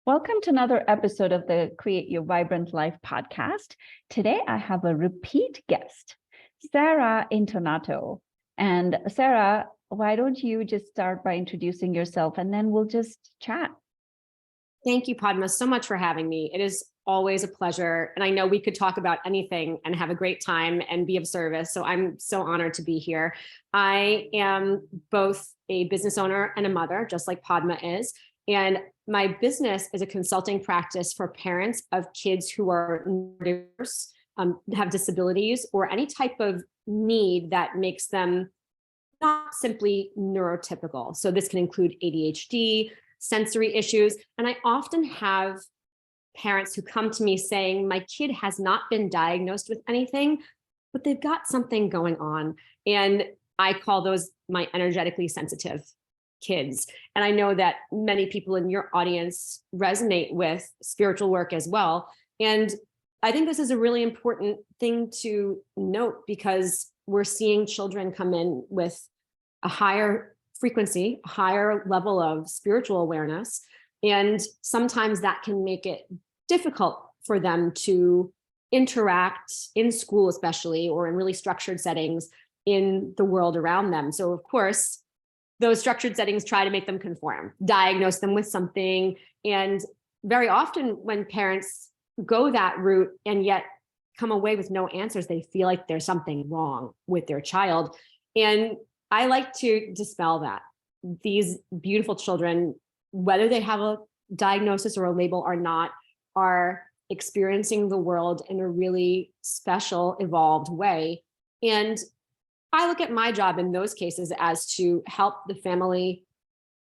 Welcome to another episode of the Create Your Vibrant Life podcast. Today, I have a repeat guest, Sara Intonato. And Sara, why don't you just start by introducing yourself and then we'll just chat. Thank you, Padma, so much for having me. It is always a pleasure. And I know we could talk about anything and have a great time and be of service. So I'm so honored to be here. I am both a business owner and a mother, just like Padma is. And my business is a consulting practice for parents of kids who are neurodiverse, have disabilities, or any type of need that makes them not simply neurotypical. So this can include ADHD, sensory issues. And I often have parents who come to me saying, my kid has not been diagnosed with anything, but they've got something going on. And I call those my energetically sensitive kids. And I know that many people in your audience resonate with spiritual work as well. And I think this is a really important thing to note because we're seeing children come in with a higher frequency, a higher level of spiritual awareness. And sometimes that can make it difficult for them to interact in school, especially, or in really structured settings in the world around them. So of course, those structured settings try to make them conform, diagnose them with something. And very often when parents go that route and yet come away with no answers, they feel like there's something wrong with their child. And I like to dispel that. These beautiful children, whether they have a diagnosis or a label or not, are experiencing the world in a really special, evolved way. And I look at my job in those cases as to help the family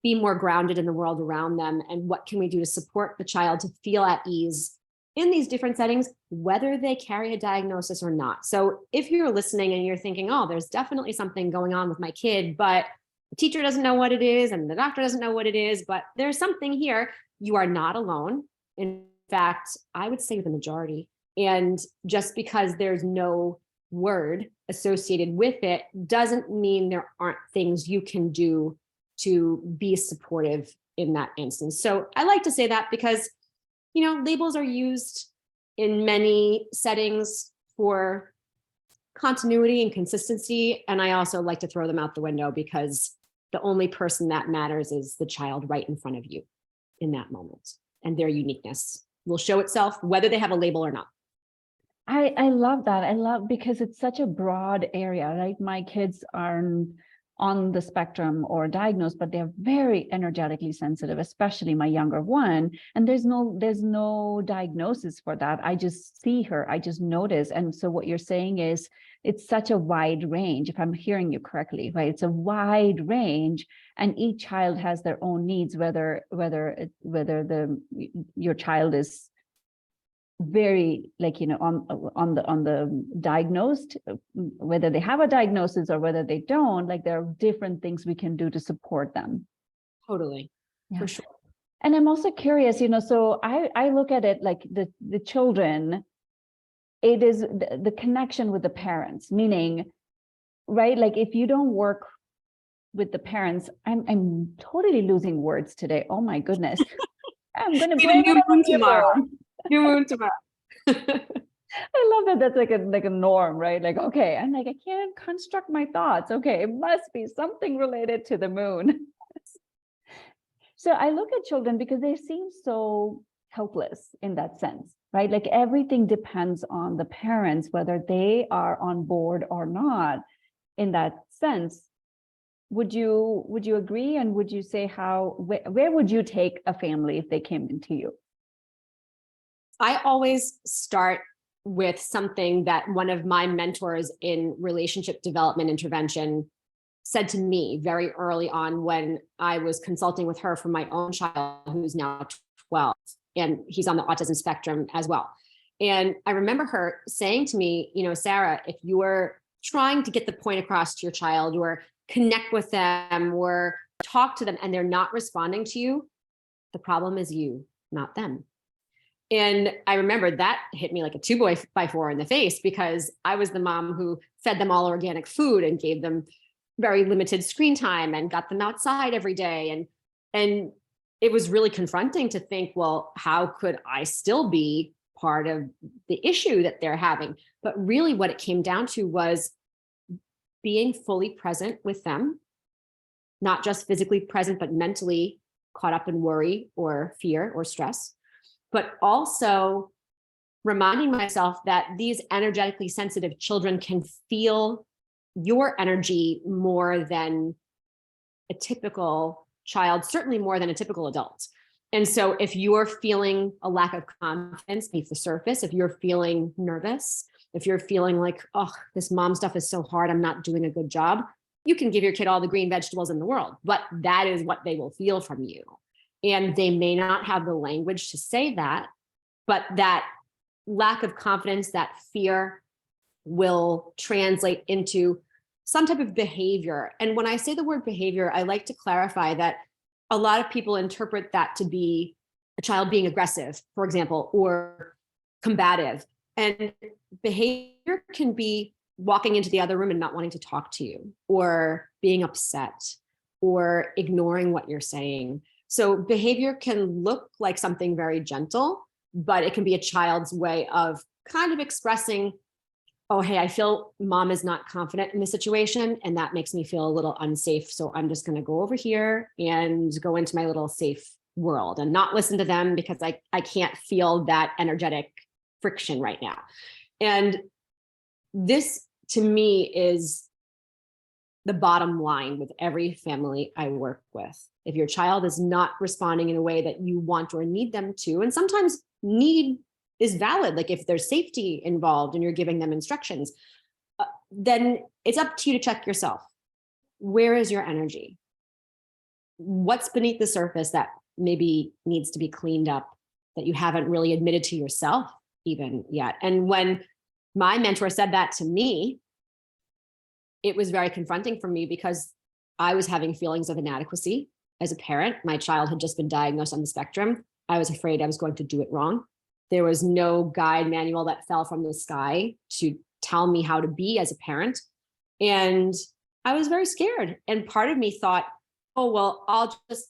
be more grounded in the world around them. And what can we do to support the child to feel at ease in these different settings, whether they carry a diagnosis or not. So if you're listening and you're thinking, oh, there's definitely something going on with my kid, but the teacher doesn't know what it is and the doctor doesn't know what it is, but there's something here, you are not alone. In fact, I would say the majority. And just because there's no word associated with it doesn't mean there aren't things you can do to be supportive in that instance. So I like to say that because, labels are used in many settings for continuity and consistency. And I also like to throw them out the window because the only person that matters is the child right in front of you in that moment. And their uniqueness will show itself whether they have a label or not. I love that. I love because it's such a broad area, right? My kids aren't on the spectrum or diagnosed, but they're very energetically sensitive, especially my younger one. And there's no diagnosis for that. I just see her, I just notice. And so what you're saying is it's such a wide range, if I'm hearing you correctly, right? It's a wide range, and each child has their own needs, whether your child is very on the diagnosed, whether they have a diagnosis or whether they don't, like there are different things we can do to support them. Totally. Yeah. For sure. And I'm also curious, so I look at it like the children, it is the connection with the parents, meaning, right? Like if you don't work with the parents, I'm totally losing words today. Oh my goodness. I'm going to blame it on tomorrow. New moon tomorrow. I love that. That's like a norm, right? Like, okay, I'm like, I can't construct my thoughts. Okay, it must be something related to the moon. So I look at children because they seem so helpless in that sense, right? Like everything depends on the parents, whether they are on board or not. In that sense, would you agree? And would you say where would you take a family if they came into you? I always start with something that one of my mentors in relationship development intervention said to me very early on when I was consulting with her for my own child, who's now 12, and he's on the autism spectrum as well. And I remember her saying to me, Sara, if you are trying to get the point across to your child or connect with them or talk to them and they're not responding to you, the problem is you, not them. And I remember that hit me like a 2x4 in the face because I was the mom who fed them all organic food and gave them very limited screen time and got them outside every day. And it was really confronting to think, well, how could I still be part of the issue that they're having? But really what it came down to was being fully present with them, not just physically present, but mentally caught up in worry or fear or stress, but also reminding myself that these energetically sensitive children can feel your energy more than a typical child, certainly more than a typical adult. And so if you're feeling a lack of confidence beneath the surface, if you're feeling nervous, if you're feeling like, oh, this mom stuff is so hard, I'm not doing a good job, you can give your kid all the green vegetables in the world, but that is what they will feel from you. And they may not have the language to say that, but that lack of confidence, that fear will translate into some type of behavior. And when I say the word behavior, I like to clarify that a lot of people interpret that to be a child being aggressive, for example, or combative. And behavior can be walking into the other room and not wanting to talk to you, or being upset, or ignoring what you're saying. So behavior can look like something very gentle, but it can be a child's way of kind of expressing, oh, hey, I feel mom is not confident in the situation, and that makes me feel a little unsafe. So I'm just going to go over here and go into my little safe world and not listen to them because I can't feel that energetic friction right now. And this, to me, is the bottom line with every family I work with. If your child is not responding in a way that you want or need them to, and sometimes need is valid, like if there's safety involved and you're giving them instructions, then it's up to you to check yourself. Where is your energy? What's beneath the surface that maybe needs to be cleaned up, that you haven't really admitted to yourself even yet? And when my mentor said that to me, it was very confronting for me because I was having feelings of inadequacy as a parent. My child had just been diagnosed on the spectrum. I was afraid I was going to do it wrong. There was no guide manual that fell from the sky to tell me how to be as a parent. And I was very scared. And part of me thought, oh, well, I'll just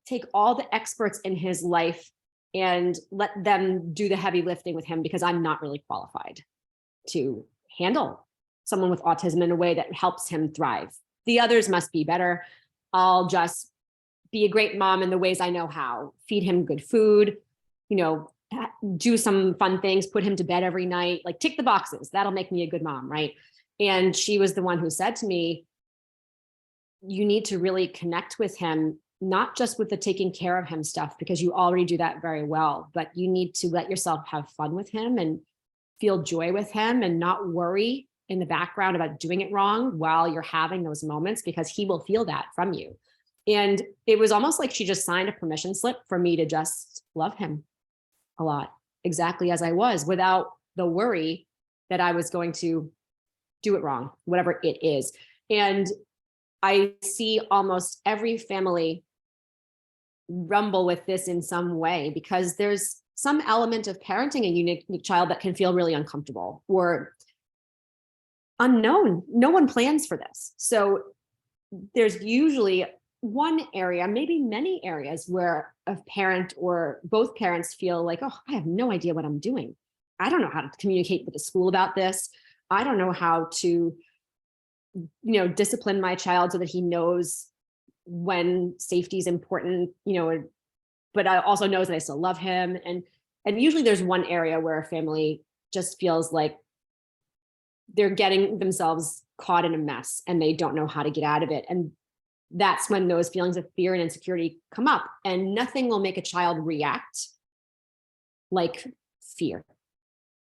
take all the experts in his life and let them do the heavy lifting with him because I'm not really qualified to handle someone with autism in a way that helps him thrive. The others must be better. I'll just be a great mom in the ways I know how. Feed him good food, do some fun things, put him to bed every night, like tick the boxes. That'll make me a good mom, right? And she was the one who said to me, you need to really connect with him, not just with the taking care of him stuff, because you already do that very well, but you need to let yourself have fun with him and feel joy with him and not worry in the background about doing it wrong while you're having those moments, because he will feel that from you. And it was almost like she just signed a permission slip for me to just love him a lot, exactly as I was, without the worry that I was going to do it wrong, whatever it is. And I see almost every family rumble with this in some way, because there's some element of parenting a unique child that can feel really uncomfortable or unknown. No one plans for this. So there's usually one area, maybe many areas, where a parent or both parents feel like, oh, I have no idea what I'm doing. I don't know how to communicate with the school about this. I don't know how to, discipline my child so that he knows when safety is important, but I also knows that I still love him. And usually there's one area where a family just feels like they're getting themselves caught in a mess and they don't know how to get out of it. And that's when those feelings of fear and insecurity come up, and nothing will make a child react like fear.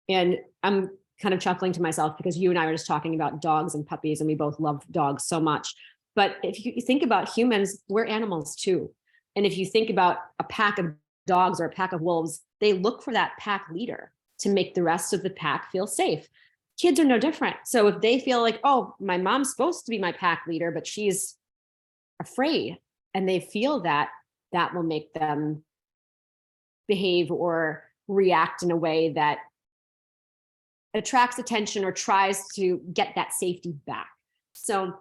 And I'm kind of chuckling to myself because you and I were just talking about dogs and puppies, and we both love dogs so much. But if you think about humans, we're animals too. And if you think about a pack of dogs or a pack of wolves, they look for that pack leader to make the rest of the pack feel safe. Kids are no different. So if they feel like, oh, my mom's supposed to be my pack leader, but she's afraid, and they feel that, that will make them behave or react in a way that attracts attention or tries to get that safety back. So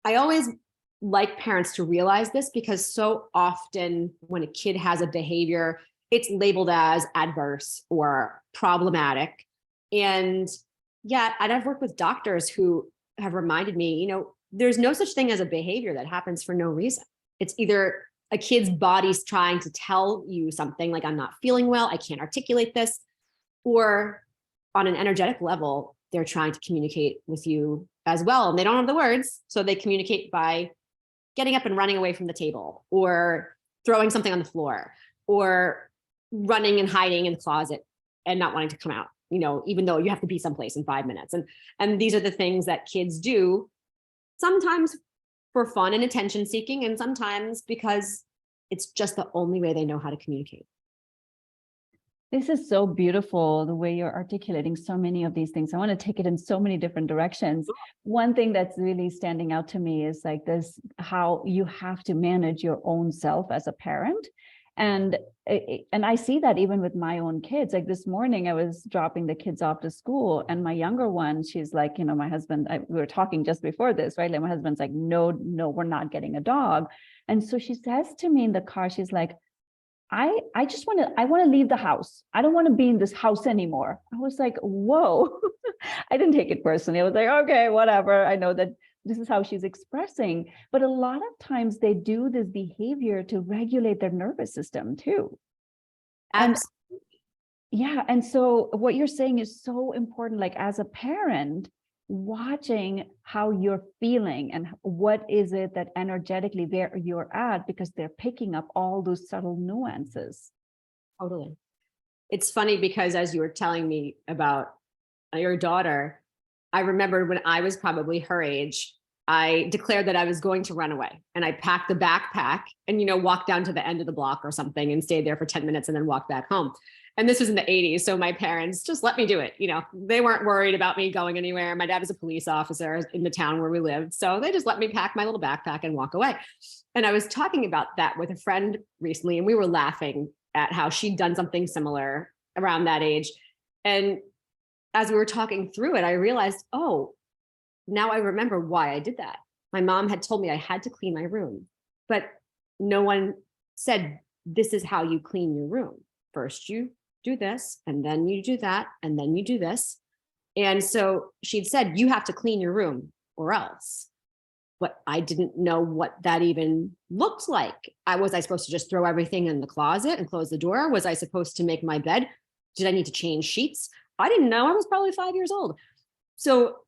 I always like parents to realize this, because so often when a kid has a behavior, it's labeled as adverse or problematic. And yet, I've worked with doctors who have reminded me, there's no such thing as a behavior that happens for no reason. It's either a kid's body's trying to tell you something like, I'm not feeling well, I can't articulate this, or on an energetic level, they're trying to communicate with you as well. And they don't have the words, so they communicate by getting up and running away from the table, or throwing something on the floor, or running and hiding in the closet and not wanting to come out, even though you have to be someplace in 5 minutes. And these are the things that kids do, sometimes for fun and attention seeking, and sometimes because it's just the only way they know how to communicate. This is so beautiful, the way you're articulating so many of these things. I want to take it in so many different directions. One thing that's really standing out to me is like this, how you have to manage your own self as a parent. And I see that even with my own kids. Like this morning, I was dropping the kids off to school, and my younger one, she's like, my husband, we were talking just before this, right? Like my husband's like, no, we're not getting a dog. And so she says to me in the car, she's like, I want to leave the house. I don't want to be in this house anymore. I was like, whoa. I didn't take it personally. I was like, okay, whatever. I know that this is how she's expressing. But a lot of times they do this behavior to regulate their nervous system too. Absolutely. Yeah. And so what you're saying is so important. Like as a parent, watching how you're feeling and what is it that energetically there you're at, because they're picking up all those subtle nuances. Totally. It's funny because as you were telling me about your daughter, I remembered when I was probably her age, I declared that I was going to run away, and I packed the backpack and, walked down to the end of the block or something and stayed there for 10 minutes and then walked back home. And this was in the 80s. So my parents just let me do it. They weren't worried about me going anywhere. My dad was a police officer in the town where we lived. So they just let me pack my little backpack and walk away. And I was talking about that with a friend recently, and we were laughing at how she'd done something similar around that age. And as we were talking through it, I realized, oh, now I remember why I did that. My mom had told me I had to clean my room, but no one said, this is how you clean your room. First, you do this, and then you do that, and then you do this. And so she'd said, you have to clean your room or else. But I didn't know what that even looked like. Was I supposed to just throw everything in the closet and close the door? Was I supposed to make my bed? Did I need to change sheets? I didn't know. I was probably 5 years old. So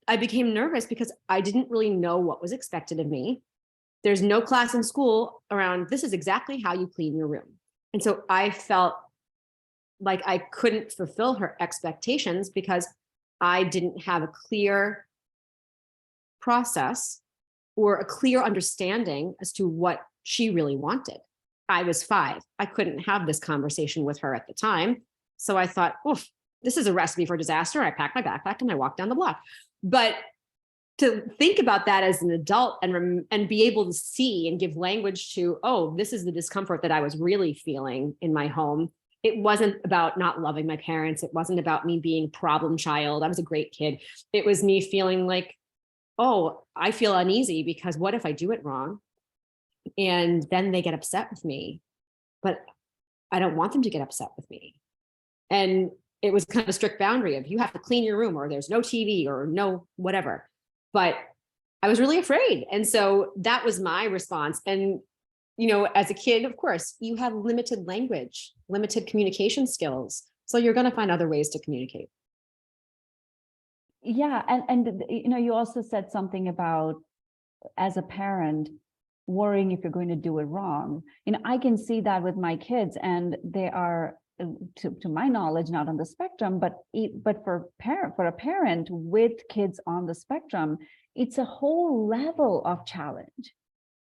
I became nervous because I didn't really know what was expected of me. There's no class in school around, this is exactly how you clean your room. And so I felt like I couldn't fulfill her expectations because I didn't have a clear process or a clear understanding as to what she really wanted. I was 5. I couldn't have this conversation with her at the time. So I thought, oof, this is a recipe for disaster. I packed my backpack and I walked down the block. But to think about that as an adult and be able to see and give language to, oh, this is the discomfort that I was really feeling in my home. It wasn't about not loving my parents. It wasn't about me being problem child. I was a great kid. It was me feeling like, oh, I feel uneasy because what if I do it wrong? And then they get upset with me, but I don't want them to get upset with me. And it was kind of a strict boundary of you have to clean your room or there's no TV or no whatever. But I was really afraid. And so that was my response. And, as a kid, of course, you have limited language, limited communication skills. So you're going to find other ways to communicate. Yeah. And you also said something about, as a parent, worrying if you're going to do it wrong. I can see that with my kids, and they are, to my knowledge, not on the spectrum, but for a parent with kids on the spectrum, it's a whole level of challenge,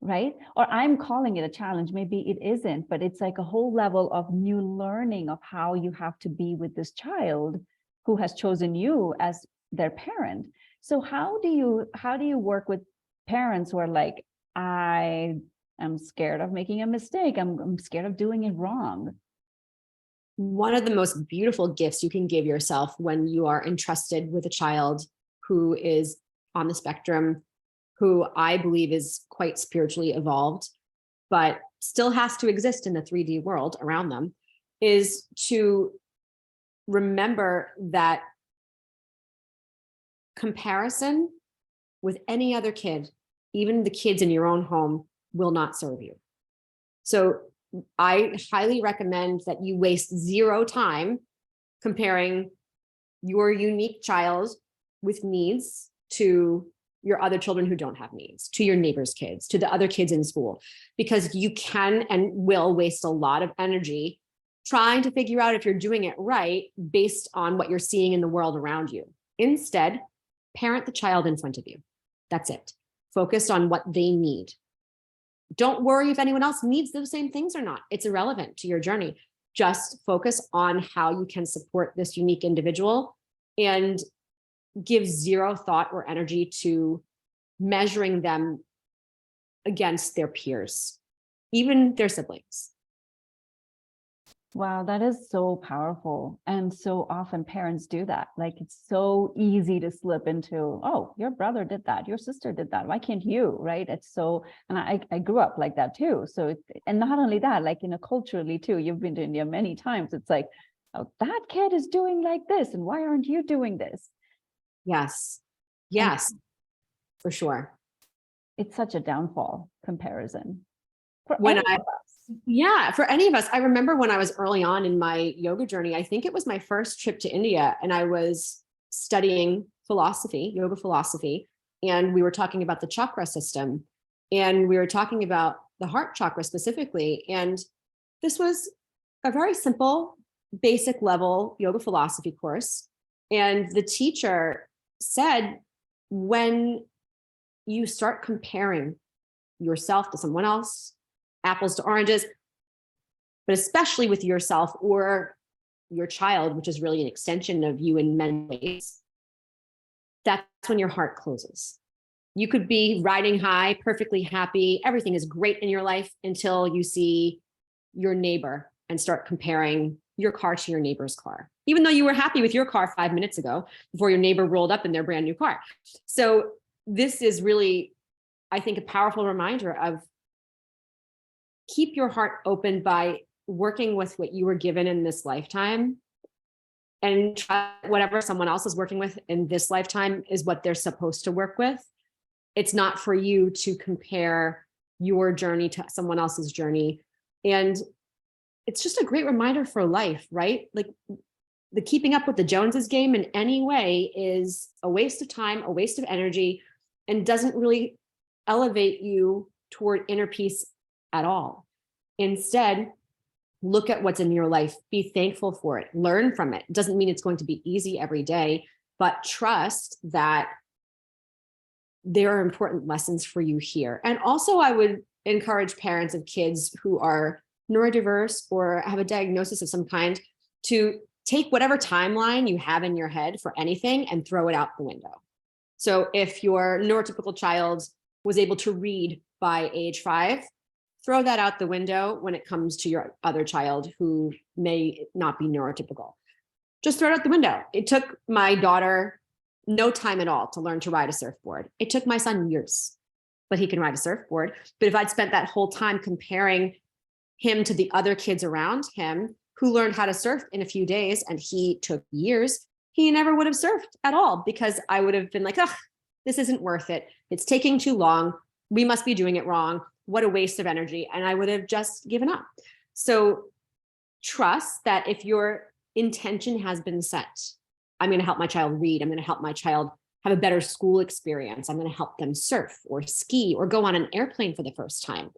right? Or I'm calling it a challenge. Maybe it isn't, but it's like a whole level of new learning of how you have to be with this child who has chosen you as their parent. So how do you work with parents who are like, I am scared of making a mistake. I'm scared of doing it wrong. One of the most beautiful gifts you can give yourself when you are entrusted with a child who is on the spectrum, who I believe is quite spiritually evolved, but still has to exist in the 3D world around them, is to remember that comparison with any other kid, even the kids in your own home, will not serve you. So I highly recommend that you waste zero time comparing your unique child with needs to your other children who don't have needs, to your neighbor's kids, to the other kids in school, because you can and will waste a lot of energy trying to figure out if you're doing it right based on what you're seeing in the world around you. Instead, parent the child in front of you. That's it. Focus on what they need. Don't worry if anyone else needs those same things or not. It's irrelevant to your journey. Just focus on how you can support this unique individual and give zero thought or energy to measuring them against their peers, even their siblings. Wow, that is so powerful. And so often parents do that. Like, it's so easy to slip into, oh, your brother did that, your sister did that, why can't you, right? It's so, and I grew up like that too. So, and not only that, like, culturally too, you've been to India many times. It's like, oh, that kid is doing like this, and why aren't you doing this? Yes, yes, for sure. It's such a downfall comparison. For any of us. I remember when I was early on in my yoga journey, I think it was my first trip to India, and I was studying philosophy, yoga philosophy, and we were talking about the chakra system, and we were talking about the heart chakra specifically. And this was a very simple, basic level yoga philosophy course. And the teacher said, when you start comparing yourself to someone else, apples to oranges, but especially with yourself or your child, which is really an extension of you in many ways, that's when your heart closes. You could be riding high, perfectly happy, everything is great in your life until you see your neighbor and start comparing your car to your neighbor's car, even though you were happy with your car 5 minutes ago before your neighbor rolled up in their brand new car. So this is really, I think, a powerful reminder of keep your heart open by working with what you were given in this lifetime, and try whatever someone else is working with in this lifetime is what they're supposed to work with. It's not for you to compare your journey to someone else's journey. And it's just a great reminder for life, right? Like, the keeping up with the Joneses game in any way is a waste of time, a waste of energy, and doesn't really elevate you toward inner peace at all. Instead, look at what's in your life, be thankful for it, learn from it. It doesn't mean it's going to be easy every day, but trust that there are important lessons for you here. And also, I would encourage parents of kids who are neurodiverse or have a diagnosis of some kind to take whatever timeline you have in your head for anything and throw it out the window. So if your neurotypical child was able to read by age 5, throw that out the window when it comes to your other child who may not be neurotypical. Just throw it out the window. It took my daughter no time at all to learn to ride a surfboard. It took my son years, but he can ride a surfboard. But if I'd spent that whole time comparing him to the other kids around him who learned how to surf in a few days and he took years, he never would have surfed at all, because I would have been like, oh, this isn't worth it. It's taking too long. We must be doing it wrong. What a waste of energy. And I would have just given up. So trust that if your intention has been set, I'm going to help my child read, I'm going to help my child have a better school experience, I'm going to help them surf or ski or go on an airplane for the first time.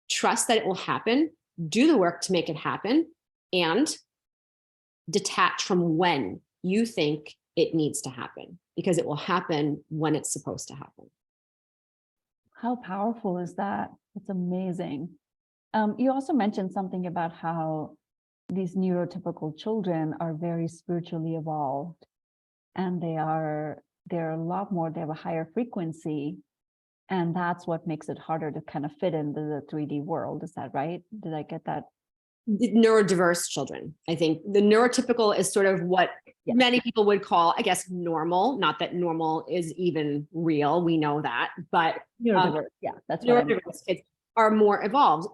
Trust that it will happen, do the work to make it happen, and detach from when you think it needs to happen, because it will happen when it's supposed to happen. How powerful is that? It's amazing. You also mentioned something about how these neurotypical children are very spiritually evolved, and they're a lot more, they have a higher frequency, and that's what makes it harder to kind of fit into the 3D world. Is that right? Did I get that Neurodiverse children. I think the neurotypical is sort of what many people would call, I guess, normal. Not that normal is even real. We know that, but Neurodiverse. That's what neurodiverse kids are more evolved.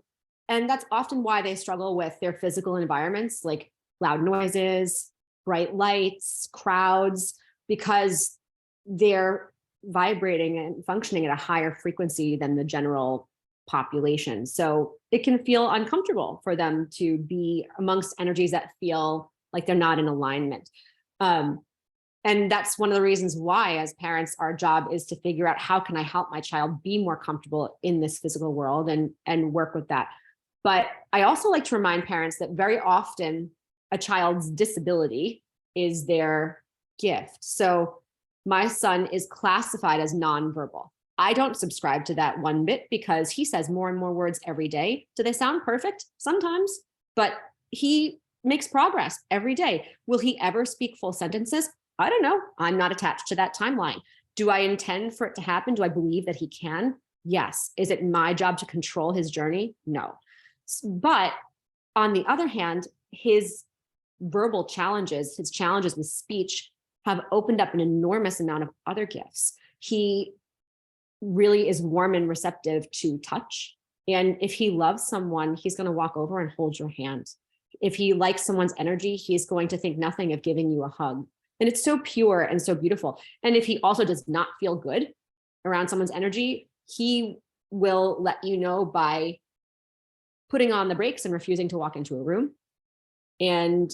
And that's often why they struggle with their physical environments, like loud noises, bright lights, crowds, because they're vibrating and functioning at a higher frequency than the general population. So it can feel uncomfortable for them to be amongst energies that feel like they're not in alignment. And that's one of the reasons why, as parents, our job is to figure out how can I help my child be more comfortable in this physical world and work with that. But I also like to remind parents that very often a child's disability is their gift. So my son is classified as nonverbal. I don't subscribe to that one bit because he says more and more words every day. Do they sound perfect? Sometimes, but he makes progress every day. Will he ever speak full sentences? I don't know. I'm not attached to that timeline. Do I intend for it to happen? Do I believe that he can? Yes. Is it my job to control his journey? No. But on the other hand, his verbal challenges, his challenges with speech have opened up an enormous amount of other gifts. He really is warm and receptive to touch. And if he loves someone, he's going to walk over and hold your hand. If he likes someone's energy, he's going to think nothing of giving you a hug. And it's so pure and so beautiful. And if he also does not feel good around someone's energy, he will let you know by putting on the brakes and refusing to walk into a room and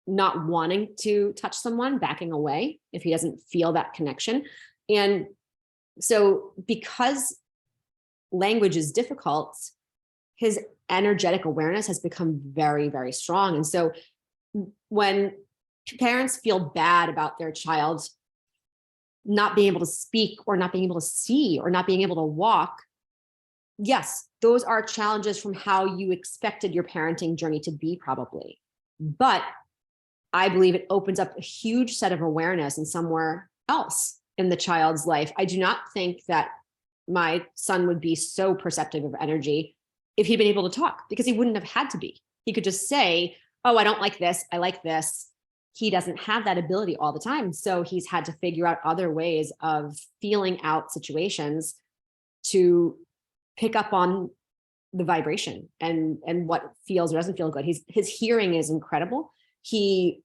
not wanting to touch someone, backing away if he doesn't feel that connection. And so because language is difficult, his energetic awareness has become very, very strong. And so when parents feel bad about their child not being able to speak or not being able to see or not being able to walk, yes, those are challenges from how you expected your parenting journey to be, probably. But I believe it opens up a huge set of awareness in somewhere else in the child's life. I do not think that my son would be so perceptive of energy if he'd been able to talk, because he wouldn't have had to be. He could just say, oh, I don't like this, I like this. He doesn't have that ability all the time. So he's had to figure out other ways of feeling out situations to pick up on the vibration and what feels or doesn't feel good. His hearing is incredible. He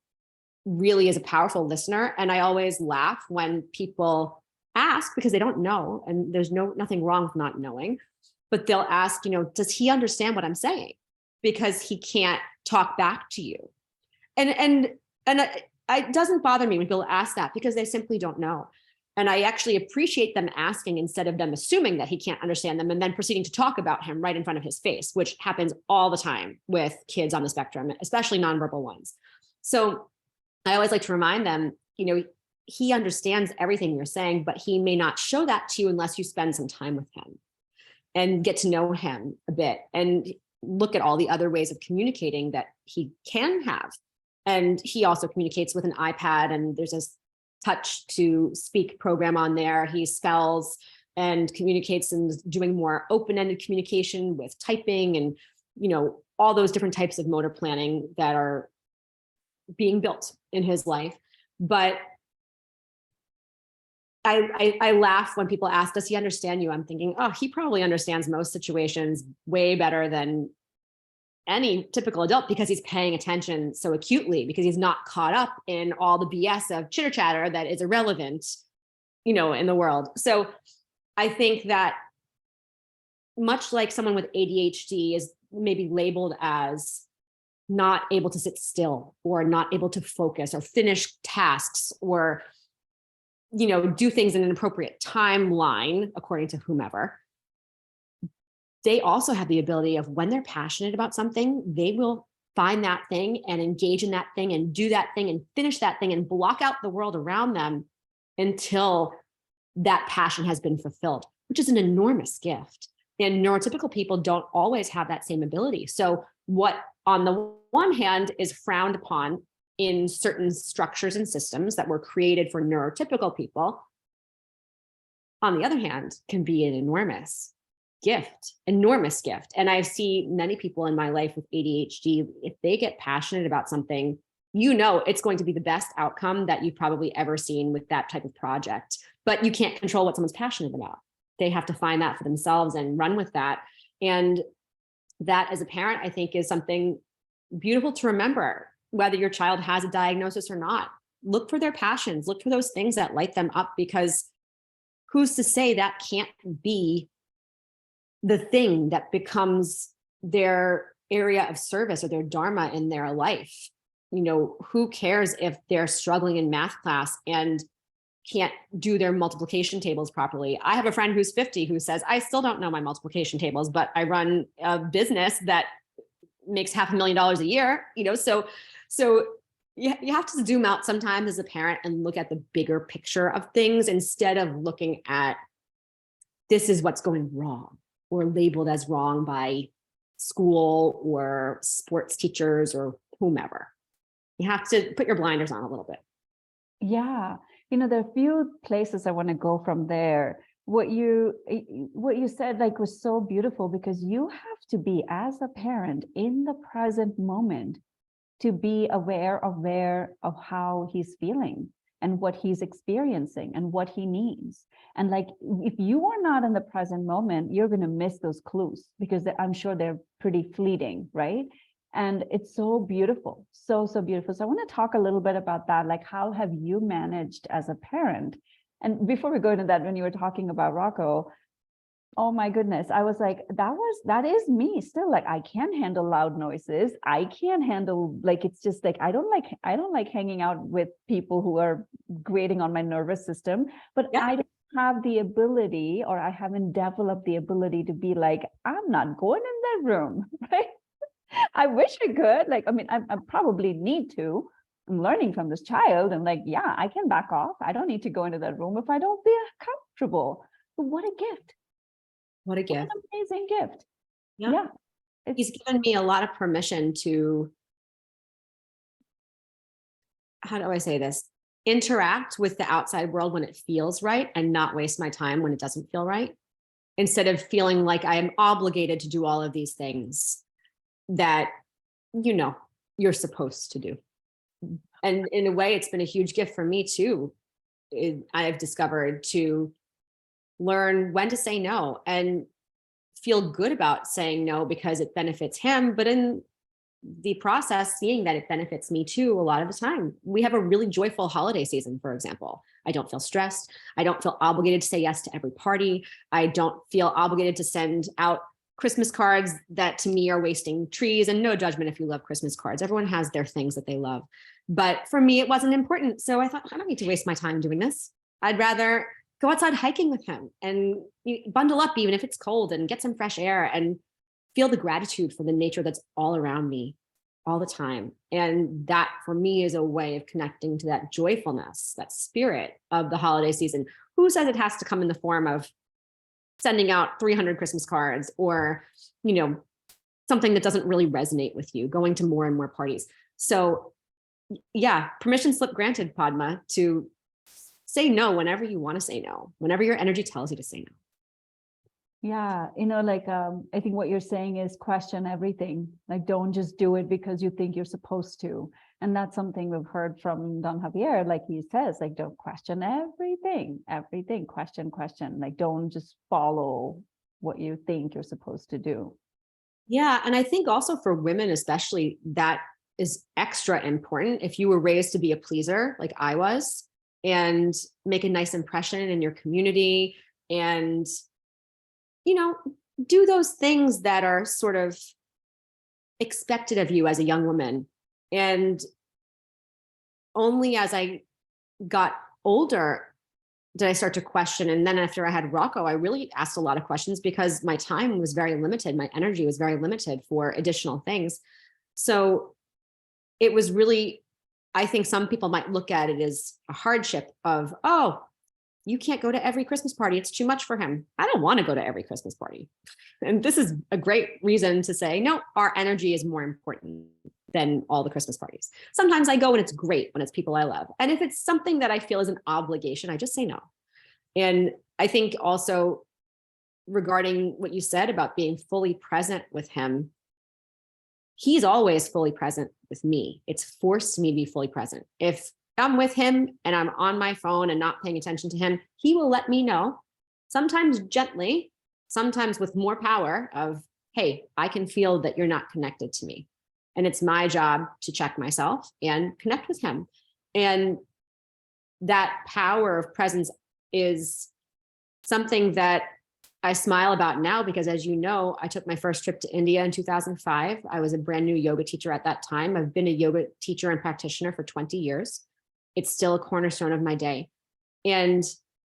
really is a powerful listener. And I always laugh when people ask, because they don't know, and there's nothing wrong with not knowing, but they'll ask, does he understand what I'm saying? Because he can't talk back to you. And it doesn't bother me when people ask that, because they simply don't know. And I actually appreciate them asking instead of them assuming that he can't understand them and then proceeding to talk about him right in front of his face, which happens all the time with kids on the spectrum, especially nonverbal ones. So I always like to remind them, he understands everything you're saying, but he may not show that to you unless you spend some time with him and get to know him a bit and look at all the other ways of communicating that he can have. And he also communicates with an iPad, and there's a touch to speak program on there. He spells and communicates and doing more open-ended communication with typing and, all those different types of motor planning that are being built in his life. But I laugh when people ask, does he understand you? I'm thinking, oh, he probably understands most situations way better than any typical adult, because he's paying attention so acutely, because he's not caught up in all the BS of chitter chatter that is irrelevant, in the world. So I think that much like someone with ADHD is maybe labeled as not able to sit still or not able to focus or finish tasks or, do things in an appropriate timeline, according to whomever, they also have the ability of, when they're passionate about something, they will find that thing and engage in that thing and do that thing and finish that thing and block out the world around them until that passion has been fulfilled, which is an enormous gift. And neurotypical people don't always have that same ability. So what, on the one hand, is frowned upon in certain structures and systems that were created for neurotypical people, on the other hand, can be an enormous gift, enormous gift. And I see many people in my life with ADHD, if they get passionate about something, you know, it's going to be the best outcome that you've probably ever seen with that type of project, but you can't control what someone's passionate about. They have to find that for themselves and run with that. And that, as a parent, I think is something beautiful to remember, whether your child has a diagnosis or not. Look for their passions, look for those things that light them up, because who's to say that can't be the thing that becomes their area of service or their dharma in their life? You know, who cares if they're struggling in math class and can't do their multiplication tables properly? I have a friend who's 50 who says, I still don't know my multiplication tables, but I run a business that makes $500,000 a year, you know? So you have to zoom out sometimes as a parent and look at the bigger picture of things, instead of looking at this is what's going wrong or labeled as wrong by school or sports teachers or whomever. You have to put your blinders on a little bit. Yeah. You know, there are a few places I want to go from there. What you said like was so beautiful, because you have to be, as a parent, in the present moment to be aware of how he's feeling and what he's experiencing and what he needs. And like, if you are not in the present moment, you're going to miss those clues, because I'm sure they're pretty fleeting, right? And it's so beautiful, so beautiful. So I want to talk a little bit about that. Like, how have you managed as a parent? And before we go into that, when you were talking about Rocco, oh my goodness, I was like, that is me still. Like, I can't handle loud noises. I can't handle, like, it's just like, I don't like hanging out with people who are grating on my nervous system, but Yeah. I don't have the ability, or I haven't developed the ability to be like, I'm not going in that room, right? I wish I could. Like, I mean, I probably need to. I'm learning from this child. And like, yeah, I can back off. I don't need to go into that room if I don't feel comfortable. But what a gift. What a What gift. an amazing gift. Yeah. Yeah. He's given me a lot of permission to, how do I say this? Interact with the outside world when it feels right and not waste my time when it doesn't feel right. Instead of feeling like I am obligated to do all of these things that, you know, you're supposed to do. And in a way, it's been a huge gift for me too. I've discovered to learn when to say no and feel good about saying no because it benefits him. But in the process, seeing that it benefits me too, a lot of the time. We have a really joyful holiday season, for example. I don't feel stressed. I don't feel obligated to say yes to every party. I don't feel obligated to send out Christmas cards that to me are wasting trees. And no judgment if you love Christmas cards. Everyone has their things that they love. But for me, it wasn't important. So I thought, I don't need to waste my time doing this. I'd rather go outside hiking with him and bundle up, even if it's cold, and get some fresh air and feel the gratitude for the nature that's all around me all the time. And that for me is a way of connecting to that joyfulness, that spirit of the holiday season. Who says it has to come in the form of sending out 300 Christmas cards or, you know, something that doesn't really resonate with you, going to more and more parties. So yeah, permission slip granted, Padma, to say no whenever you want to say no, whenever your energy tells you to say no. Yeah, you know, like I think what you're saying is question everything. Like, don't just do it because you think you're supposed to. And that's something we've heard from Don Javier. Like he says, like, don't question everything, question. Like, don't just follow what you think you're supposed to do. Yeah. And I think also for women, especially, that is extra important. If you were raised to be a pleaser, like I was, and make a nice impression in your community and, you know, do those things that are sort of expected of you as a young woman. And only as I got older did I start to question. And then after I had Rocco, I really asked a lot of questions because my time was very limited. My energy was very limited for additional things. So it was really, I think some people might look at it as a hardship of, oh, you can't go to every Christmas party. It's too much for him. I don't want to go to every Christmas party. And this is a great reason to say, no, our energy is more important than all the Christmas parties. Sometimes I go and it's great when it's people I love. And if it's something that I feel is an obligation, I just say no. And I think also regarding what you said about being fully present with him, he's always fully present with me. It's forced me to be fully present. If I'm with him and I'm on my phone and not paying attention to him, he will let me know, sometimes gently, sometimes with more power of, hey, I can feel that you're not connected to me. And it's my job to check myself and connect with him. And that power of presence is something that I smile about now, because as you know, I took my first trip to India in 2005. I was a brand new yoga teacher at that time. I've been a yoga teacher and practitioner for 20 years. It's still a cornerstone of my day. And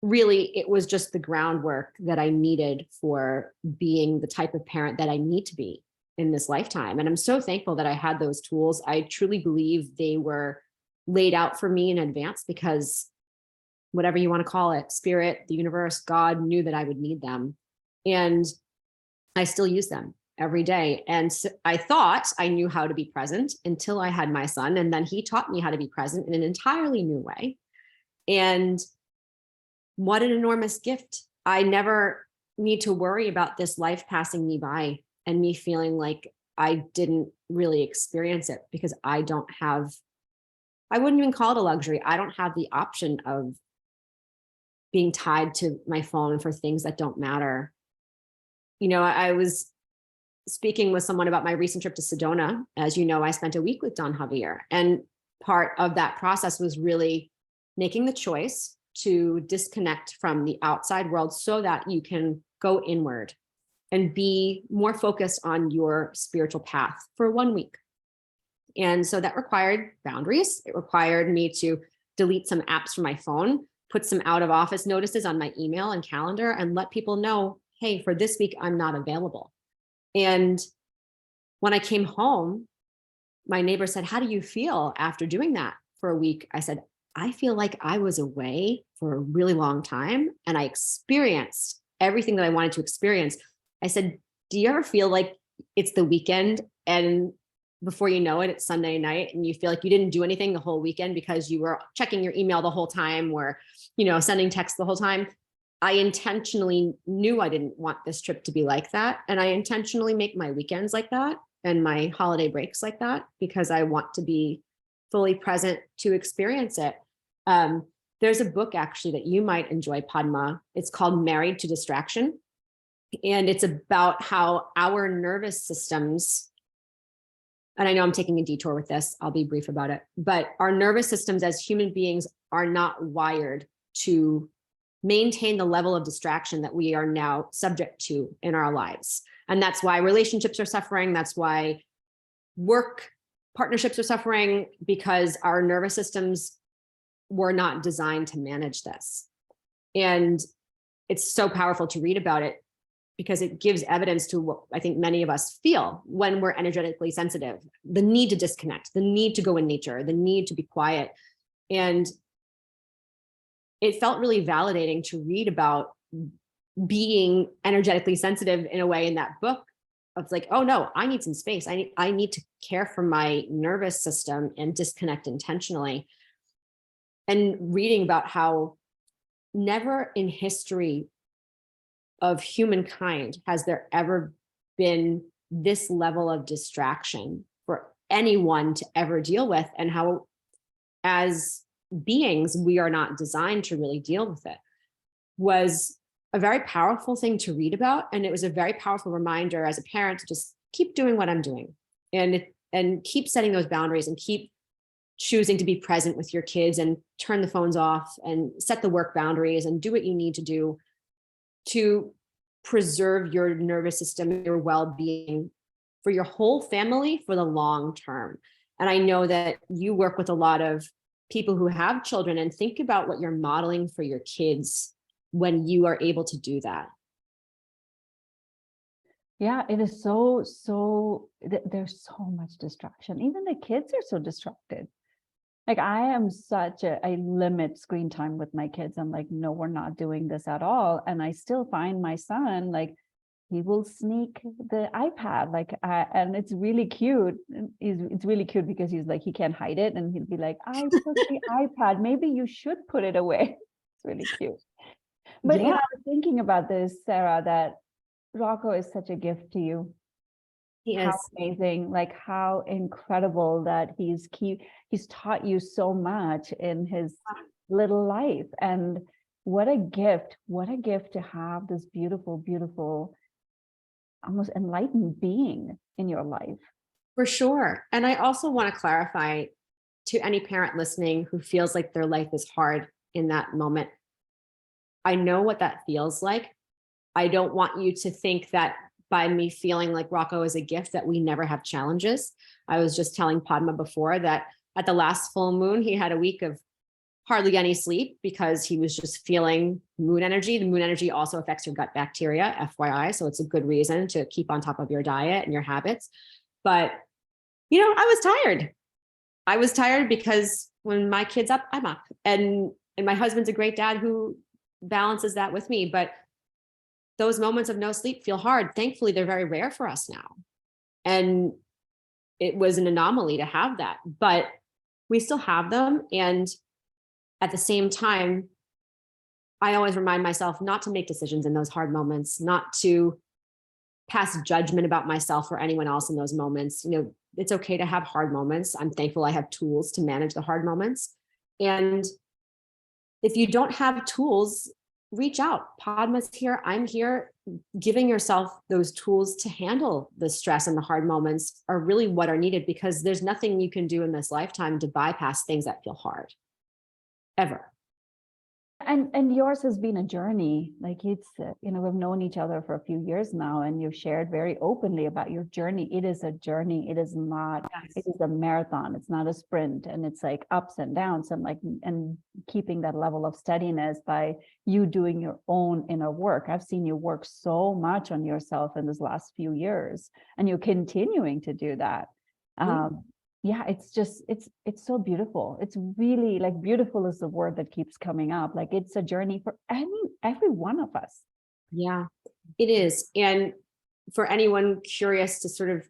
really, it was just the groundwork that I needed for being the type of parent that I need to be in this lifetime. And I'm so thankful that I had those tools. I truly believe they were laid out for me in advance, because whatever you want to call it, spirit, the universe, God knew that I would need them. And I still use them every day. And so I thought I knew how to be present until I had my son. And then he taught me how to be present in an entirely new way. And what an enormous gift. I never need to worry about this life passing me by and me feeling like I didn't really experience it, because I wouldn't even call it a luxury. I don't have the option of being tied to my phone for things that don't matter. You know, I was speaking with someone about my recent trip to Sedona. As you know, I spent a week with Don Javier, and part of that process was really making the choice to disconnect from the outside world so that you can go inward and be more focused on your spiritual path for 1 week. And so that required boundaries. It required me to delete some apps from my phone, put some out of office notices on my email and calendar, and let people know, hey, for this week, I'm not available. And when I came home, my neighbor said, how do you feel after doing that for a week? I said, I feel like I was away for a really long time and I experienced everything that I wanted to experience. I said, do you ever feel like it's the weekend and before you know it, it's Sunday night and you feel like you didn't do anything the whole weekend because you were checking your email the whole time or, sending texts the whole time? I intentionally knew I didn't want this trip to be like that. And I intentionally make my weekends like that and my holiday breaks like that, because I want to be fully present to experience it. There's a book actually that you might enjoy, Padma. It's called Married to Distraction. And it's about how our nervous systems, and I know I'm taking a detour with this, I'll be brief about it, but our nervous systems as human beings are not wired to maintain the level of distraction that we are now subject to in our lives. And that's why relationships are suffering. That's why work partnerships are suffering, because our nervous systems were not designed to manage this. And it's so powerful to read about it, because it gives evidence to what I think many of us feel when we're energetically sensitive: the need to disconnect, the need to go in nature, the need to be quiet. And it felt really validating to read about being energetically sensitive in a way in that book. Of like, oh no, I need some space. I need to care for my nervous system and disconnect intentionally. And reading about how never in history of humankind has there ever been this level of distraction for anyone to ever deal with, and how as beings we are not designed to really deal with it, was a very powerful thing to read about. And it was a very powerful reminder as a parent to just keep doing what I'm doing and keep setting those boundaries and keep choosing to be present with your kids and turn the phones off and set the work boundaries and do what you need to do to preserve your nervous system, your well-being for your whole family for the long term. And I know that you work with a lot of people who have children, and think about what you're modeling for your kids when you are able to do that. Yeah, it is there's so much distraction. Even the kids are so distracted. Like I limit screen time with my kids. I'm like, no, we're not doing this at all. And I still find my son, like, he will sneak the iPad, and it's really cute. It's really cute because he's like, he can't hide it. And he'll be like, I took the iPad. Maybe you should put it away. It's really cute. But Yeah, I was thinking about this, Sarah, that Rocco is such a gift to you. he How is. amazing, like how incredible that he's taught you so much in his little life. And what a gift to have this beautiful, beautiful, almost enlightened being in your life. For sure. And I also want to clarify to any parent listening who feels like their life is hard in that moment. I know what that feels like. I don't want you to think that by me feeling like Rocco is a gift that we never have challenges. I was just telling Padma before that at the last full moon, he had a week of hardly any sleep because he was just feeling moon energy. The moon energy also affects your gut bacteria, FYI. So it's a good reason to keep on top of your diet and your habits. But, I was tired. I was tired because when my kid's up, I'm up. And my husband's a great dad who balances that with me. But those moments of no sleep feel hard. Thankfully, they're very rare for us now. And it was an anomaly to have that, but we still have them. And at the same time, I always remind myself not to make decisions in those hard moments, not to pass judgment about myself or anyone else in those moments. It's okay to have hard moments. I'm thankful I have tools to manage the hard moments. And if you don't have tools, reach out. Padma's here. I'm here. Giving yourself those tools to handle the stress and the hard moments are really what are needed, because there's nothing you can do in this lifetime to bypass things that feel hard, ever. And yours has been a journey. Like it's, we've known each other for a few years now, and you've shared very openly about your journey. It is a journey. It is not, it is a marathon. It's not a sprint. And it's like ups and downs, and keeping that level of steadiness by you doing your own inner work. I've seen you work so much on yourself in this last few years, and you're continuing to do that. Yeah, it's just, it's so beautiful. It's really, like, beautiful is the word that keeps coming up. Like, it's a journey for every one of us. Yeah, it is. And for anyone curious to sort of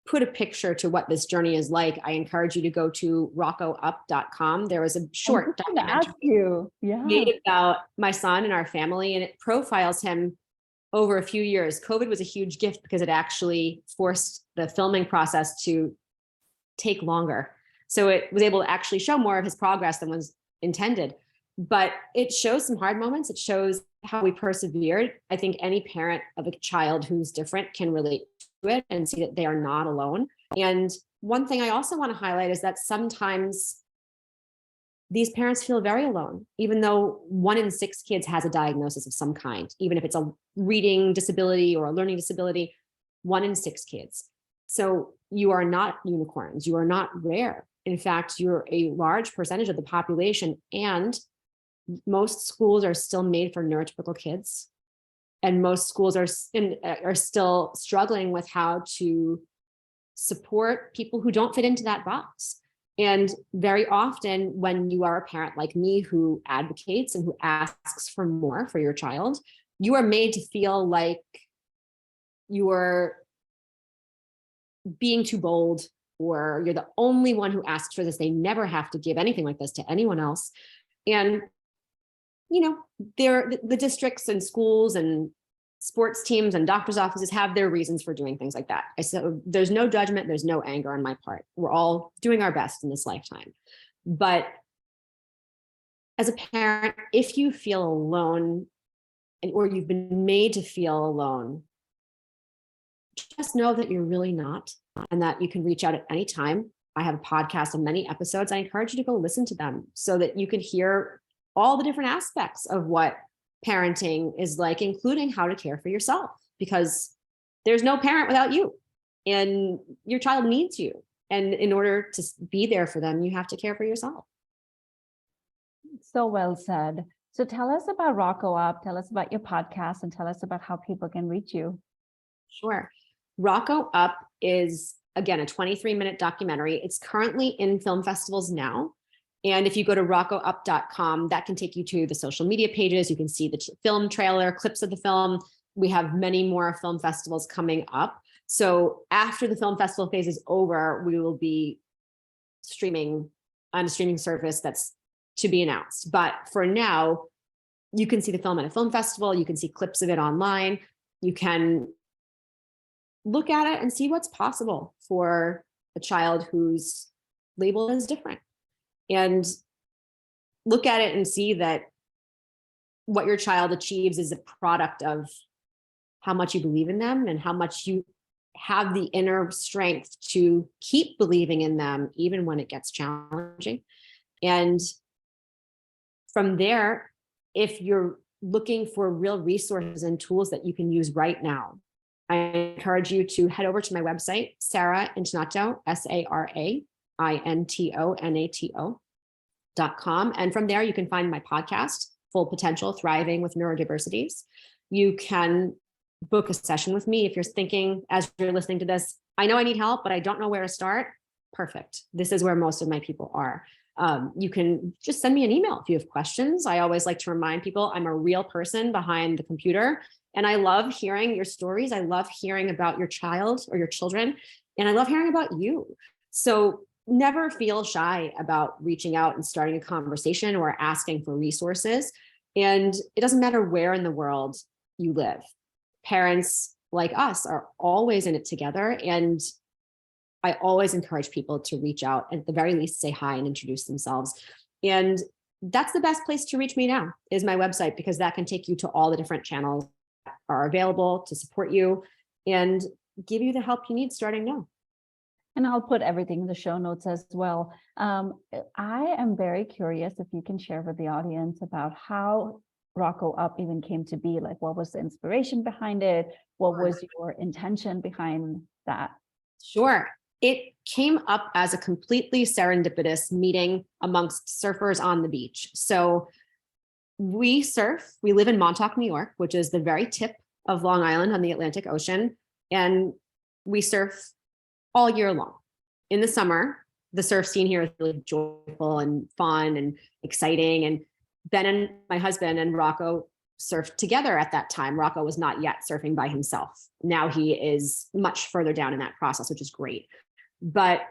put a picture to what this journey is like, I encourage you to go to roccoup.com. There was a short documentary made about my son and our family, and it profiles him over a few years. COVID was a huge gift because it actually forced the filming process to take longer. So it was able to actually show more of his progress than was intended. But it shows some hard moments. It shows how we persevered. I think any parent of a child who's different can relate to it and see that they are not alone. And one thing I also want to highlight is that sometimes these parents feel very alone, even though 1 in 6 kids has a diagnosis of some kind, even if it's a reading disability or a learning disability, 1 in 6 kids. So you are not unicorns. You are not rare. In fact, you're a large percentage of the population, and most schools are still made for neurotypical kids. And most schools are still struggling with how to support people who don't fit into that box. And very often when you are a parent like me who advocates and who asks for more for your child, you are made to feel like you are being too bold, or you're the only one who asks for this. They never have to give anything like this to anyone else. And, the districts and schools and sports teams and doctors' offices have their reasons for doing things like that. So there's no judgment. There's no anger on my part. We're all doing our best in this lifetime. But as a parent, if you feel alone or you've been made to feel alone, just know that you're really not, and that you can reach out at any time. I have a podcast and many episodes. I encourage you to go listen to them so that you can hear all the different aspects of what parenting is like, including how to care for yourself, because there's no parent without you, and your child needs you. And in order to be there for them, you have to care for yourself. So well said. So tell us about Rocco Up, tell us about your podcast, and tell us about how people can reach you. Sure. Rocco Up is, again, a 23-minute documentary. It's currently in film festivals now. And if you go to roccoup.com, that can take you to the social media pages. You can see the film trailer, clips of the film. We have many more film festivals coming up. So after the film festival phase is over, we will be streaming on a streaming service that's to be announced. But for now, You can see the film at a film festival. You can see clips of it online. You can look at it and see what's possible for a child whose label is different, and look at it and see that what your child achieves is a product of how much you believe in them and how much you have the inner strength to keep believing in them, even when it gets challenging. And from there, if you're looking for real resources and tools that you can use right now, I encourage you to head over to my website, Sara Intonato, SaraIntonato.com. And from there, you can find my podcast, Full Potential, Thriving with Neurodiversities. You can book a session with me if you're thinking, as you're listening to this, I know I need help, but I don't know where to start. Perfect. This is where most of my people are. You can just send me an email if you have questions. I always like to remind people I'm a real person behind the computer, and I love hearing your stories. I love hearing about your child or your children, and I love hearing about you. So never feel shy about reaching out and starting a conversation or asking for resources. And it doesn't matter where in the world you live. Parents like us are always in it together. And I always encourage people to reach out, and at the very least, say hi and introduce themselves. And that's the best place to reach me now, is my website, because that can take you to all the different channels that are available to support you and give you the help you need starting now. And I'll put everything in the show notes as well. I am very curious if you can share with the audience about how Rocco Up even came to be. Like, what was the inspiration behind it? What was your intention behind that? Sure. It came up as a completely serendipitous meeting amongst surfers on the beach. So we surf, we live in Montauk, New York, which is the very tip of Long Island on the Atlantic Ocean. And we surf all year long. In the summer, the surf scene here is really joyful and fun and exciting. And Ben and my husband and Rocco surfed together at that time. Rocco was not yet surfing by himself. Now he is much further down in that process, which is great. But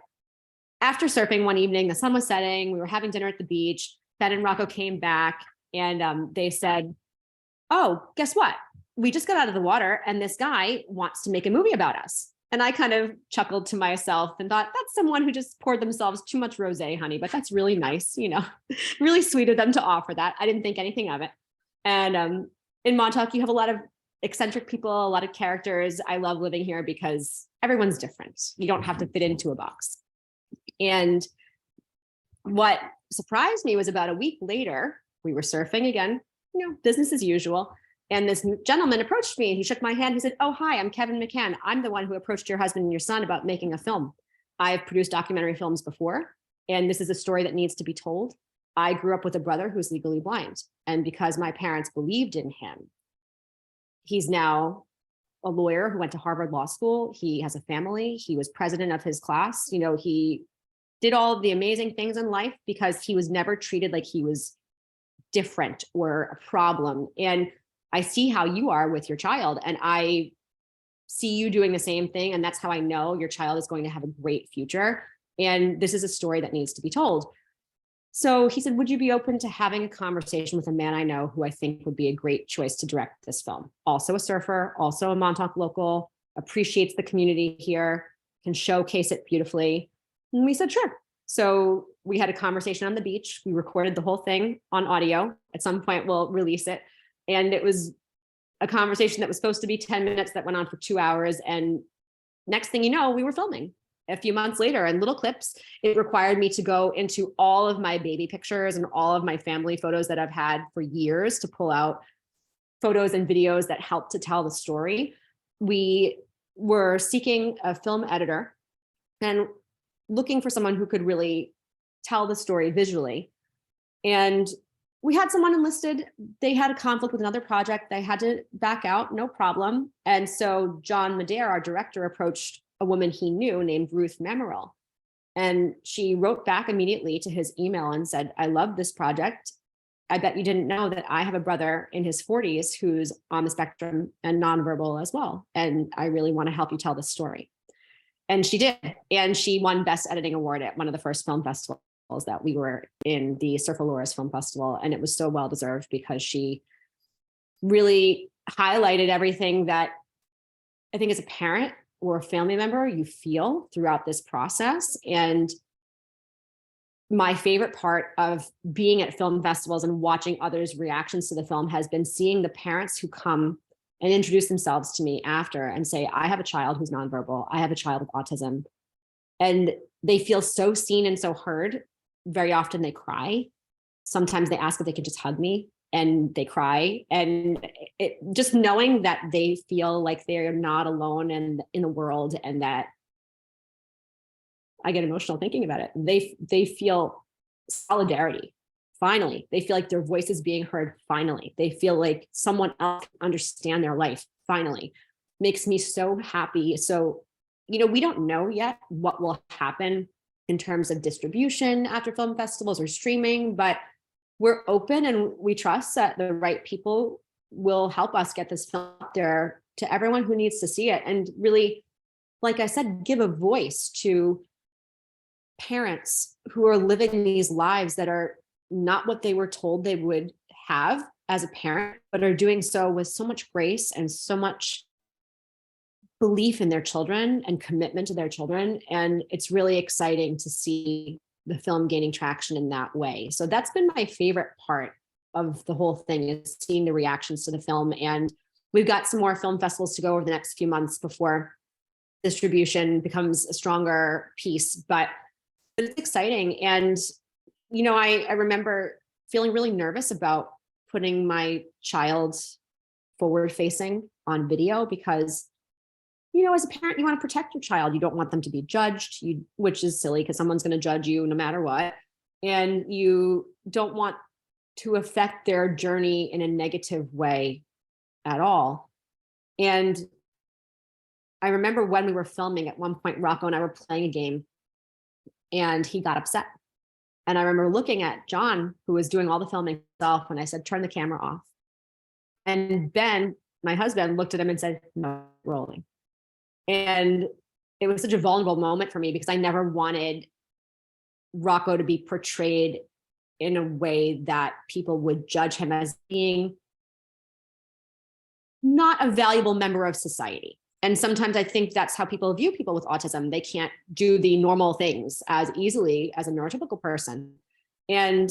after surfing one evening, the sun was setting, we were having dinner at the beach. Ben and Rocco came back and they said, oh, guess what? We just got out of the water and this guy wants to make a movie about us. And I kind of chuckled to myself and thought, that's someone who just poured themselves too much rosé, honey, but that's really nice, really sweet of them to offer that. I didn't think anything of it. And in Montauk, you have a lot of eccentric people, a lot of characters. I love living here because everyone's different. You don't have to fit into a box. And what surprised me was about a week later, we were surfing again, business as usual. And this gentleman approached me and he shook my hand. He said, oh, hi, I'm Kevin McCann. I'm the one who approached your husband and your son about making a film. I've produced documentary films before, and this is a story that needs to be told. I grew up with a brother who's legally blind. And because my parents believed in him, he's now a lawyer who went to Harvard Law School. He has a family. He was president of his class. He did all of the amazing things in life because he was never treated like he was different or a problem. And I see how you are with your child, and I see you doing the same thing. And that's how I know your child is going to have a great future. And this is a story that needs to be told. So he said, would you be open to having a conversation with a man I know who I think would be a great choice to direct this film? Also a surfer, also a Montauk local, appreciates the community here, can showcase it beautifully. And we said, sure. So we had a conversation on the beach. We recorded the whole thing on audio. At some point, we'll release it. And it was a conversation that was supposed to be 10 minutes that went on for 2 hours. And next thing you know, we were filming a few months later, and little clips. It required me to go into all of my baby pictures and all of my family photos that I've had for years to pull out photos and videos that help to tell the story. We were seeking a film editor and looking for someone who could really tell the story visually. And we had someone enlisted. They had a conflict with another project. They had to back out, no problem. And so John Madare, our director, approached a woman he knew named Ruth Memorial. And she wrote back immediately to his email and said, I love this project. I bet you didn't know that I have a brother in his 40s who's on the spectrum and nonverbal as well. And I really want to help you tell this story. And she did. And she won Best Editing Award at one of the first film festivals that we were in the Surf Allures Film Festival, and it was so well deserved because she really highlighted everything that I think as a parent or a family member you feel throughout this process. And my favorite part of being at film festivals and watching others' reactions to the film has been seeing the parents who come and introduce themselves to me after and say, I have a child who's nonverbal, I have a child with autism. And they feel so seen and so heard. Very often they cry. Sometimes they ask if they could just hug me and they cry. And just knowing that they feel like they're not alone in the world, and that I get emotional thinking about it. They feel solidarity. Finally, they feel like their voice is being heard. Finally, they feel like someone else can understand their life. Finally, makes me so happy. So, we don't know yet what will happen in terms of distribution after film festivals or streaming, but we're open and we trust that the right people will help us get this film out there to everyone who needs to see it. And really, like I said, give a voice to parents who are living these lives that are not what they were told they would have as a parent, but are doing so with so much grace and so much belief in their children and commitment to their children. And it's really exciting to see the film gaining traction in that way. So that's been my favorite part of the whole thing, is seeing the reactions to the film. And we've got some more film festivals to go over the next few months before distribution becomes a stronger piece, but it's exciting. And, I remember feeling really nervous about putting my child forward facing on video because, as a parent, you want to protect your child. You don't want them to be judged, which is silly because someone's going to judge you no matter what. And you don't want to affect their journey in a negative way at all. And I remember when we were filming, at one point, Rocco and I were playing a game and he got upset. And I remember looking at John, who was doing all the filming himself, and I said, turn the camera off. And Ben, my husband, looked at him and said, no, rolling. And it was such a vulnerable moment for me because I never wanted Rocco to be portrayed in a way that people would judge him as being not a valuable member of society. And sometimes I think that's how people view people with autism. They can't do the normal things as easily as a neurotypical person. And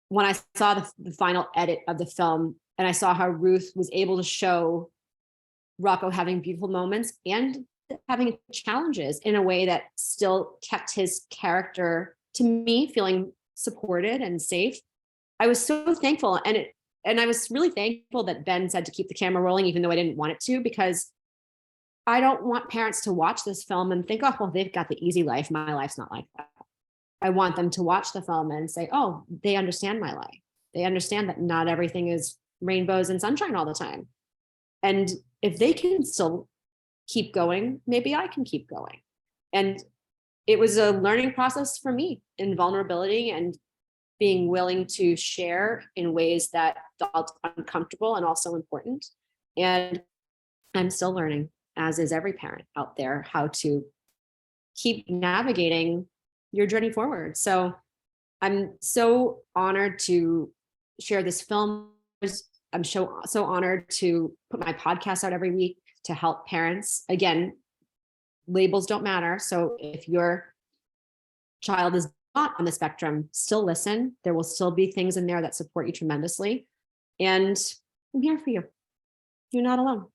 when I saw the final edit of the film, and I saw how Ruth was able to show Rocco having beautiful moments and having challenges in a way that still kept his character, to me, feeling supported and safe, I was so thankful. And I was really thankful that Ben said to keep the camera rolling, even though I didn't want it to, because I don't want parents to watch this film and think, oh, well, they've got the easy life. My life's not like that. I want them to watch the film and say, oh, they understand my life. They understand that not everything is rainbows and sunshine all the time. And if they can still keep going, maybe I can keep going. And it was a learning process for me in vulnerability and being willing to share in ways that felt uncomfortable and also important. And I'm still learning, as is every parent out there, how to keep navigating your journey forward. So I'm so honored to share this film. I'm so honored to put my podcast out every week to help parents. Again, labels don't matter. So if your child is not on the spectrum, still listen. There will still be things in there that support you tremendously. And I'm here for you. You're not alone.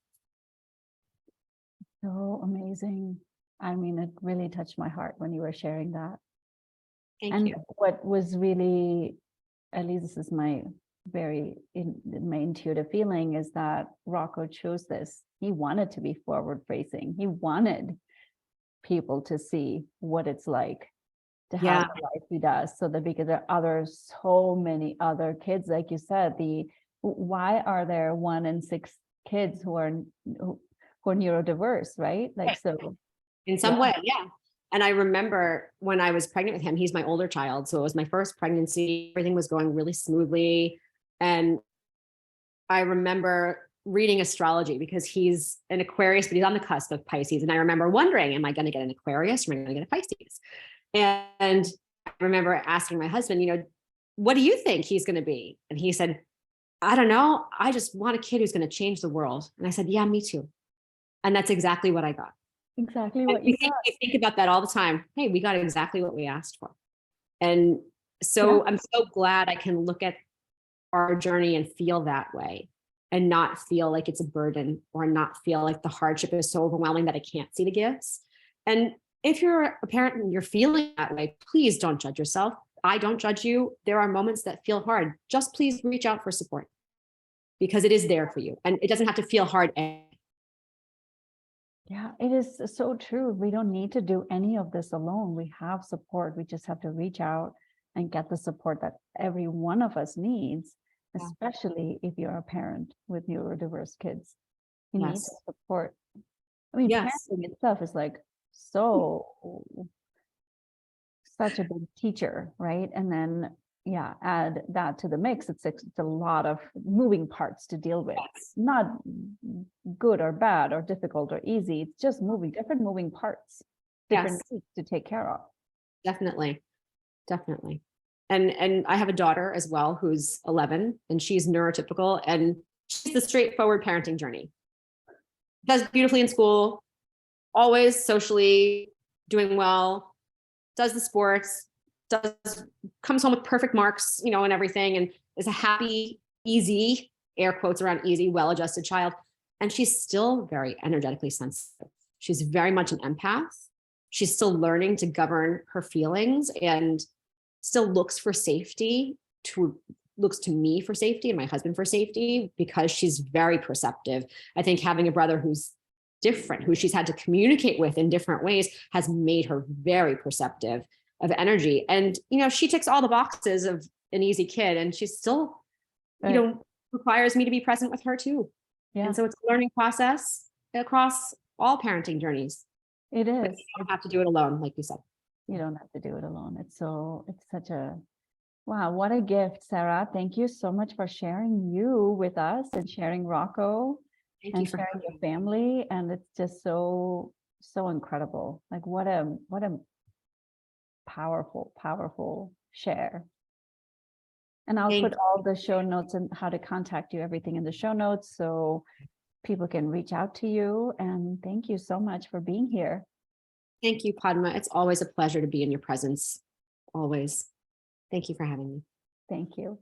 So amazing. I mean, it really touched my heart when you were sharing that. Thank you. What was really, at least this is my my intuitive feeling, is that Rocco chose this. He wanted to be forward facing. He wanted people to see what it's like to have the life he does. So that, because there are so many other kids, like you said, why are there 1 in 6 kids who are neurodiverse, right? Like, so in some way, yeah. And I remember when I was pregnant with him, he's my older child. So it was my first pregnancy. Everything was going really smoothly. And I remember reading astrology because he's an Aquarius, but he's on the cusp of Pisces. And I remember wondering, am I going to get an Aquarius or am I going to get a Pisces? And I remember asking my husband, what do you think he's going to be? And he said, I don't know. I just want a kid who's going to change the world. And I said, yeah, me too. And that's exactly what I got. Exactly And what you got. we think about that all the time. Hey, we got exactly what we asked for. And so I'm so glad I can look at our journey and feel that way, and not feel like it's a burden, or not feel like the hardship is so overwhelming that I can't see the gifts. And if you're a parent and you're feeling that way, please don't judge yourself. I don't judge you. There are moments that feel hard. Just please reach out for support, because it is there for you, and it doesn't have to feel hard. Yeah, it is so true. We don't need to do any of this alone. We have support. We just have to reach out and get the support that every one of us needs, especially if you're a parent with neurodiverse kids. You need the support. I mean, parenting itself is like such a big teacher, right? And then add that to the mix. It's a lot of moving parts to deal with. Not good or bad or difficult or easy. It's just different moving parts, different needs to take care of. Definitely. And I have a daughter as well who's 11, and she's neurotypical, and she's the straightforward parenting journey. Does beautifully in school, always socially doing well, does the sports, comes home with perfect marks, and everything, and is a happy, easy, air quotes around easy, well-adjusted child. And she's still very energetically sensitive. She's very much an empath. She's still learning to govern her feelings, and still looks to me for safety and my husband for safety, because she's very perceptive. I think having a brother who's different, who she's had to communicate with in different ways, has made her very perceptive of energy. And, she ticks all the boxes of an easy kid, and she's still, requires me to be present with her too. Yeah. And so it's a learning process across all parenting journeys. It is. But you don't have to do it alone, like you said. You don't have to do it alone. It's such a, wow, what a gift, Sara. Thank you so much for sharing you with us and sharing Rocco and sharing your family. And it's just so incredible. Like what a powerful share. And I'll put all the show notes and how to contact you, everything in the show notes, so people can reach out to you. And thank you so much for being here. Thank you, Padma. It's always a pleasure to be in your presence. Always. Thank you for having me. Thank you.